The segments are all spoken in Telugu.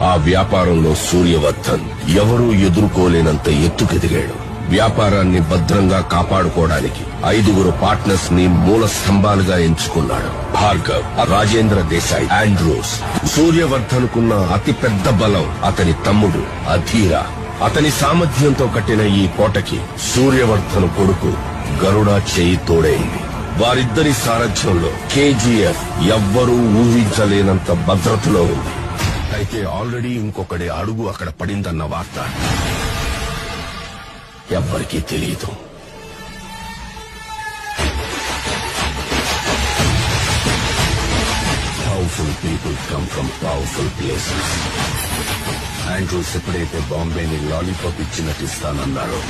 ఆ వ్యాపారంలో సూర్యవర్ధన్ ఎవరూ ఎదుర్కోలేనంత ఎత్తుకెదిగాడు. వ్యాపారాన్ని భద్రంగా కాపాడుకోవడానికి 5 పార్ట్నర్స్ ని మూల స్తంభాలుగా ఎంచుకున్నాడు. భార్గవ్, రాజేంద్ర దేశాయ్, ఆండ్రూస్. సూర్యవర్ధన్ కున్న అతిపెద్ద బలం అతని తమ్ముడు అధీర. అతని సామర్థ్యంతో కట్టిన ఈ కోటకి సూర్యవర్ధన్ కొడుకు గరుడ చేయి తోడైంది. వారిద్దరి సారథ్యంలో కేజీఎఫ్ ఎవ్వరూ ఊహించలేనంత భద్రతలో ఉంది. అయితే ఆల్రెడీ ఇంకొకటి అడుగు అక్కడ పడిందన్న వార్త ఎవ్వరికీ తెలియదు. Powerful people come from powerful places. Andrews ఎప్పుడైతే బాంబేని లాలీపాప్ ఇచ్చినట్టు ఇస్తానన్నారో,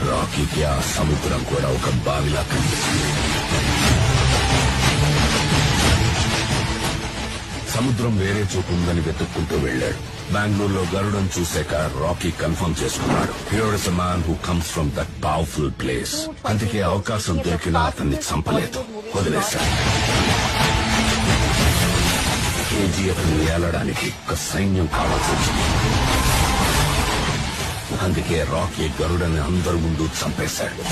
రాకీకి ఆ సముద్రం కూడా ఒక బావిలా కనిపిస్తుంది. సముద్రం వేరే చోటు ఉందని వెతుక్కుంటూ వెళ్లాడు. బెంగళూరులో గరుడను చూశాక రాకీ కన్ఫర్మ్ చేసుకున్నాడు. Here is a man who comes from that powerful place. అందుకే అవకాశం దొరికినా అతన్ని చంపలేదు, వదిలేశాడు. కేజీఎఫ్ ని ఏలడానికి ఒక సైన్యం కావాల్సి వచ్చింది. అందుకే రాకీ గరుడని అందరి ముందు చంపేశాడు.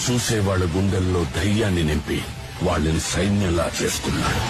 చూసేవాళ్ల గుండెల్లో ధైర్యాన్ని నింపి వాళ్ళని సైన్యంలా చేసుకున్నాడు.